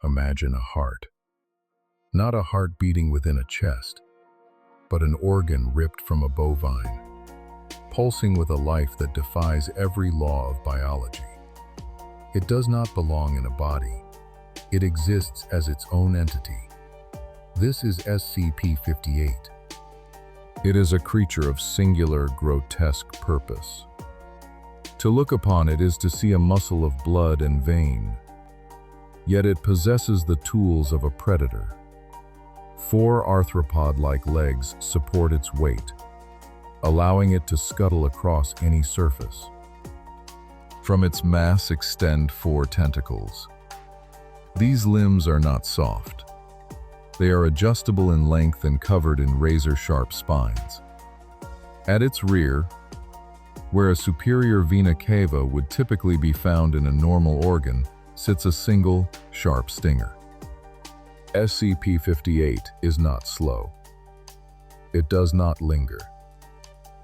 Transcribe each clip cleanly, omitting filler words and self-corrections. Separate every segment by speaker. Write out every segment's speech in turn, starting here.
Speaker 1: Imagine a heart. Not a heart beating within a chest, but an organ ripped from a bovine, pulsing with a life that defies every law of biology. It does not belong in a body. It exists as its own entity. This is SCP-058. It is a creature of singular, grotesque purpose. To look upon it is to see a muscle of blood and vein, yet it possesses the tools of a predator. 4 arthropod-like legs support its weight, allowing it to scuttle across any surface. From its mass extend 4 tentacles. These limbs are not soft. They are adjustable in length and covered in razor-sharp spines. At its rear, where a superior vena cava would typically be found in a normal organ, sits a single, sharp stinger. SCP-058 is not slow. It does not linger.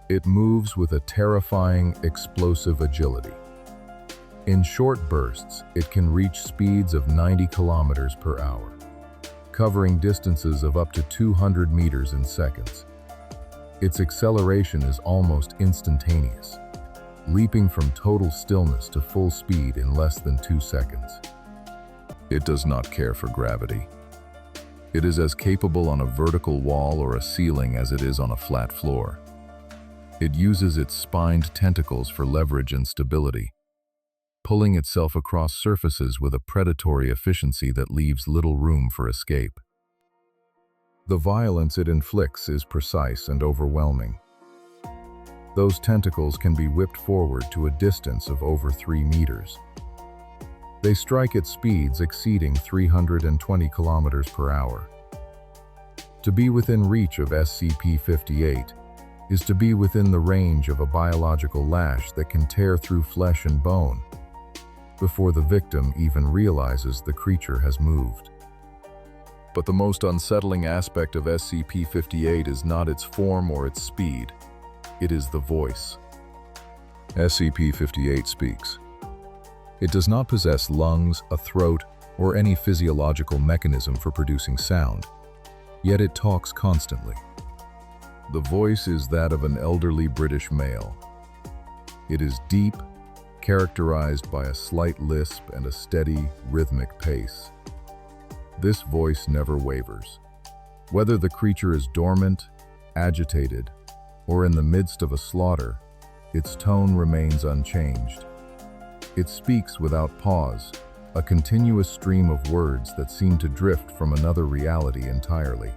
Speaker 1: It moves with a terrifying, explosive agility. In short bursts, it can reach speeds of 90 kilometers per hour, covering distances of up to 200 meters in seconds. Its acceleration is almost instantaneous, leaping from total stillness to full speed in less than 2 seconds. It does not care for gravity. It is as capable on a vertical wall or a ceiling as it is on a flat floor. It uses its spined tentacles for leverage and stability, pulling itself across surfaces with a predatory efficiency that leaves little room for escape. The violence it inflicts is precise and overwhelming. Those tentacles can be whipped forward to a distance of over 3 meters. They strike at speeds exceeding 320 kilometers per hour. To be within reach of SCP-058 is to be within the range of a biological lash that can tear through flesh and bone before the victim even realizes the creature has moved. But the most unsettling aspect of SCP-058 is not its form or its speed. It is the voice. SCP-058 speaks. It does not possess lungs, a throat, or any physiological mechanism for producing sound, yet it talks constantly. The voice is that of an elderly British male. It is deep, characterized by a slight lisp and a steady, rhythmic pace. This voice never wavers. Whether the creature is dormant, agitated, or in the midst of a slaughter, its tone remains unchanged. It speaks without pause, a continuous stream of words that seem to drift from another reality entirely.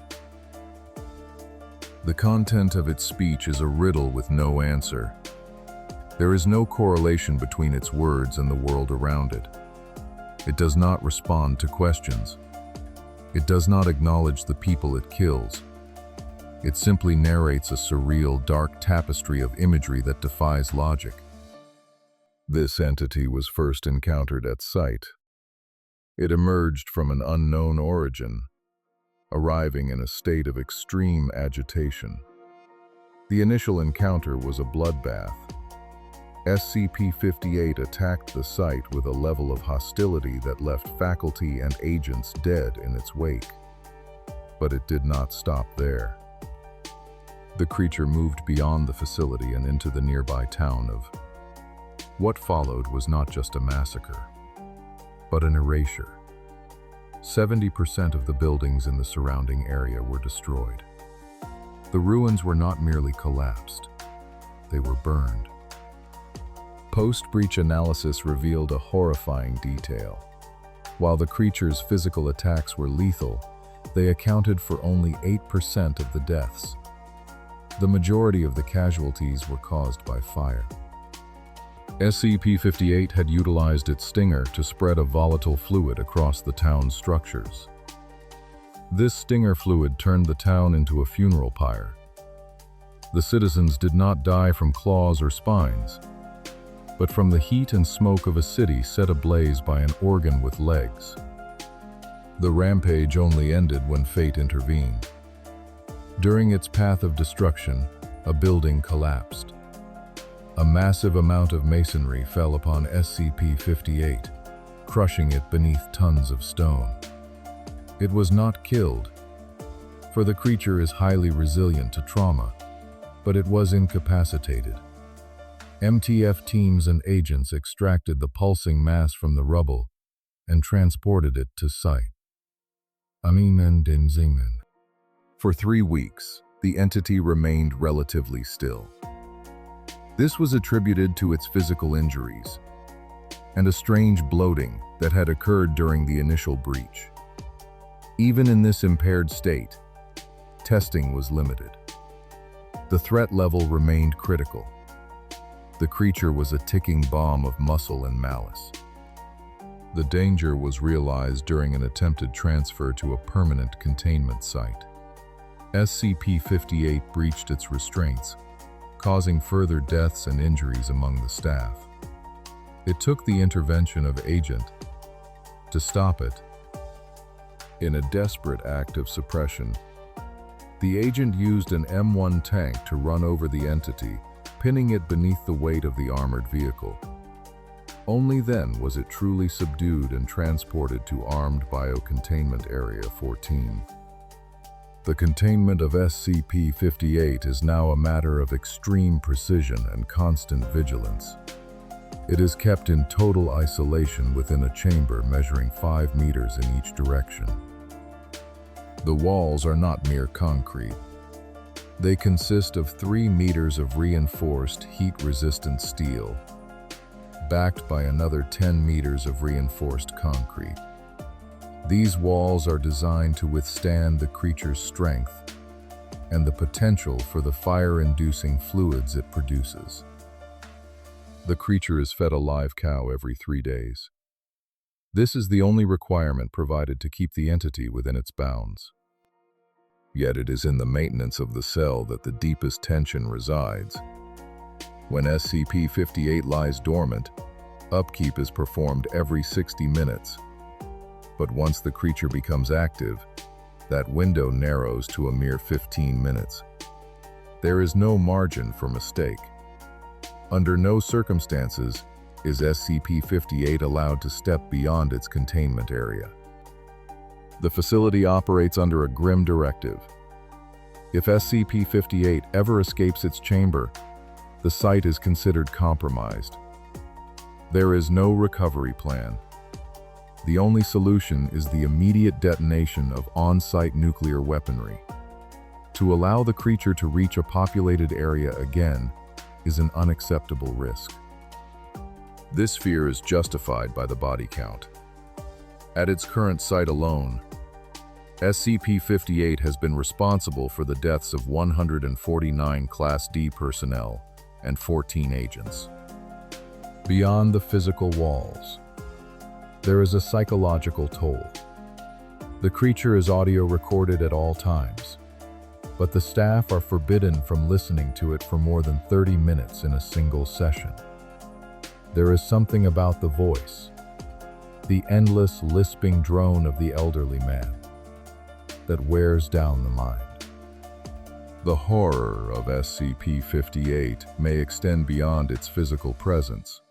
Speaker 1: The content of its speech is a riddle with no answer. There is no correlation between its words and the world around it. It does not respond to questions. It does not acknowledge the people it kills. It simply narrates a surreal, dark tapestry of imagery that defies logic. This entity was first encountered at sight. It emerged from an unknown origin, arriving in a state of extreme agitation. The initial encounter was a bloodbath. SCP-058 attacked the site with a level of hostility that left faculty and agents dead in its wake. But it did not stop there. The creature moved beyond the facility and into the nearby town of... What followed was not just a massacre, but an erasure. 70% of the buildings in the surrounding area were destroyed. The ruins were not merely collapsed, they were burned. Post-breach analysis revealed a horrifying detail. While the creature's physical attacks were lethal, they accounted for only 8% of the deaths. The majority of the casualties were caused by fire. SCP-058 had utilized its stinger to spread a volatile fluid across the town's structures. This stinger fluid turned the town into a funeral pyre. The citizens did not die from claws or spines, but from the heat and smoke of a city set ablaze by an organ with legs. The rampage only ended when fate intervened. During its path of destruction, a building collapsed. A massive amount of masonry fell upon SCP-058, crushing it beneath tons of stone. It was not killed, for the creature is highly resilient to trauma, but it was incapacitated. MTF teams and agents extracted the pulsing mass from the rubble and transported it to site. For 3 weeks, the entity remained relatively still. This was attributed to its physical injuries and a strange bloating that had occurred during the initial breach. Even in this impaired state, testing was limited. The threat level remained critical. The creature was a ticking bomb of muscle and malice. The danger was realized during an attempted transfer to a permanent containment site. SCP-058 breached its restraints, causing further deaths and injuries among the staff. It took the intervention of Agent to stop it. In a desperate act of suppression, the agent used an M1 tank to run over the entity, pinning it beneath the weight of the armored vehicle. Only then was it truly subdued and transported to Armed Biocontainment Area 14. The containment of SCP-058 is now a matter of extreme precision and constant vigilance. It is kept in total isolation within a chamber measuring 5 meters in each direction. The walls are not mere concrete. They consist of 3 meters of reinforced heat-resistant steel, backed by another 10 meters of reinforced concrete. These walls are designed to withstand the creature's strength and the potential for the fire-inducing fluids it produces. The creature is fed a live cow every 3 days. This is the only requirement provided to keep the entity within its bounds. Yet it is in the maintenance of the cell that the deepest tension resides. When SCP-058 lies dormant, upkeep is performed every 60 minutes. But once the creature becomes active, that window narrows to a mere 15 minutes. There is no margin for mistake. Under no circumstances is SCP-058 allowed to step beyond its containment area. The facility operates under a grim directive. If SCP-058 ever escapes its chamber, the site is considered compromised. There is no recovery plan. The only solution is the immediate detonation of on-site nuclear weaponry. To allow the creature to reach a populated area again is an unacceptable risk. This fear is justified by the body count. At its current site alone, SCP-058 has been responsible for the deaths of 149 Class D personnel and 14 agents. Beyond the physical walls, there is a psychological toll. The creature is audio recorded at all times, but the staff are forbidden from listening to it for more than 30 minutes in a single session. There is something about the voice, the endless lisping drone of the elderly man, that wears down the mind. The horror of SCP-058 may extend beyond its physical presence.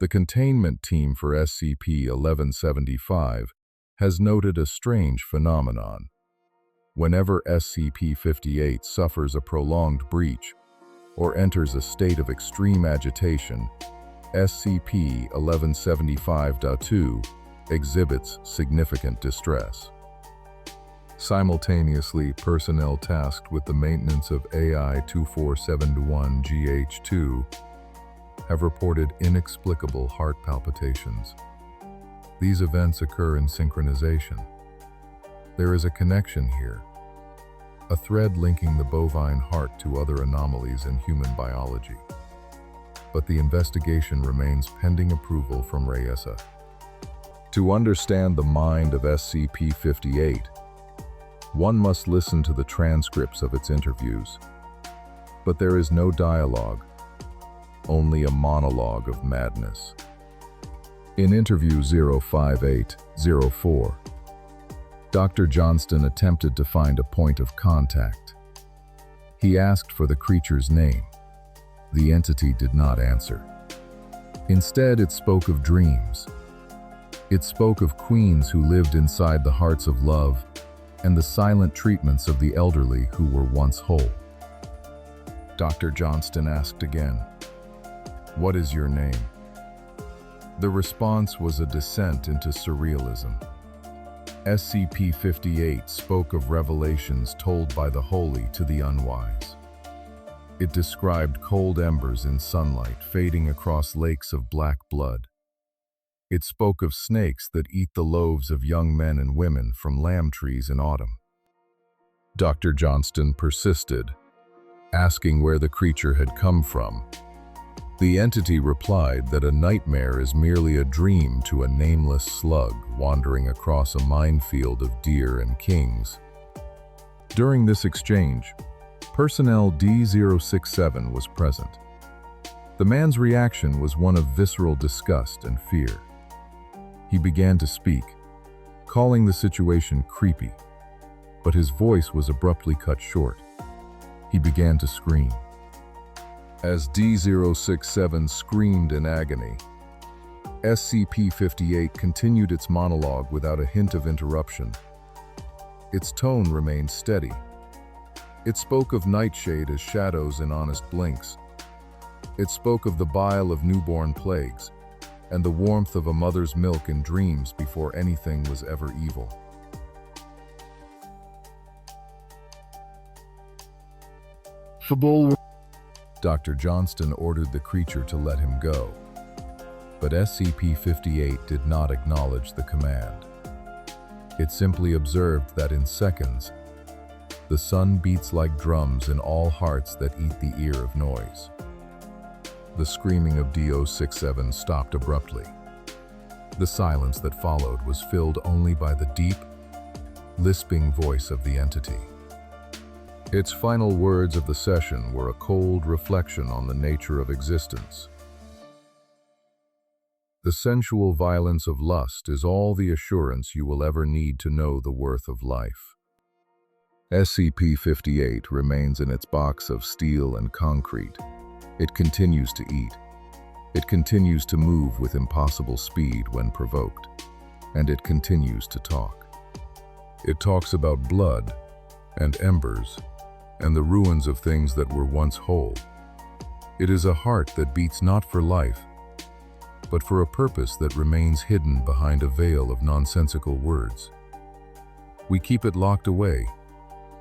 Speaker 1: The containment team for SCP-1175 has noted a strange phenomenon. Whenever SCP-058 suffers a prolonged breach or enters a state of extreme agitation, SCP-1175-2 exhibits significant distress. Simultaneously, personnel tasked with the maintenance of AI-2471-GH2 have reported inexplicable heart palpitations. These events occur in synchronization. There is a connection here, a thread linking the bovine heart to other anomalies in human biology. But the investigation remains pending approval from RAESA. To understand the mind of SCP-058, one must listen to the transcripts of its interviews. But there is no dialogue, only a monologue of madness. In interview 05804, Dr. Johnston attempted to find a point of contact. He asked for the creature's name. The entity did not answer. Instead, it spoke of dreams. It spoke of queens who lived inside the hearts of love and the silent treatments of the elderly who were once whole. Dr. Johnston asked again, "What is your name?" The response was a descent into surrealism. SCP-058 spoke of revelations told by the holy to the unwise. It described cold embers in sunlight fading across lakes of black blood. It spoke of snakes that eat the loaves of young men and women from lamb trees in autumn. Dr. Johnston persisted, asking where the creature had come from. The entity replied that a nightmare is merely a dream to a nameless slug wandering across a minefield of deer and kings. During this exchange, personnel D-067 was present. The man's reaction was one of visceral disgust and fear. He began to speak, calling the situation creepy, but his voice was abruptly cut short. He began to scream. As D-067 screamed in agony, SCP-058 continued its monologue without a hint of interruption. Its tone remained steady. It spoke of nightshade as shadows in honest blinks. It spoke of the bile of newborn plagues, and the warmth of a mother's milk in dreams before anything was ever evil. Dr. Johnston ordered the creature to let him go, but SCP-058 did not acknowledge the command. It simply observed that in seconds, the sun beats like drums in all hearts that eat the ear of noise. The screaming of D-067 stopped abruptly. The silence that followed was filled only by the deep, lisping voice of the entity. Its final words of the session were a cold reflection on the nature of existence. The sensual violence of lust is all the assurance you will ever need to know the worth of life. SCP-058 remains in its box of steel and concrete. It continues to eat. It continues to move with impossible speed when provoked. And it continues to talk. It talks about blood and embers and the ruins of things that were once whole. It is a heart that beats not for life, but for a purpose that remains hidden behind a veil of nonsensical words. We keep it locked away,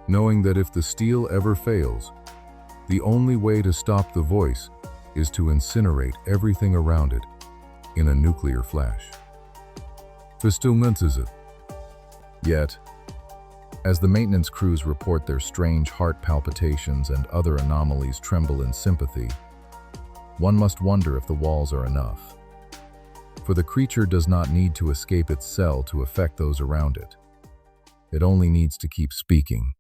Speaker 1: knowing that if the steel ever fails, the only way to stop the voice is to incinerate everything around it in a nuclear flash. Fistulence is it? Yet, as the maintenance crews report their strange heart palpitations and other anomalies tremble in sympathy, one must wonder if the walls are enough. For the creature does not need to escape its cell to affect those around it. It only needs to keep speaking.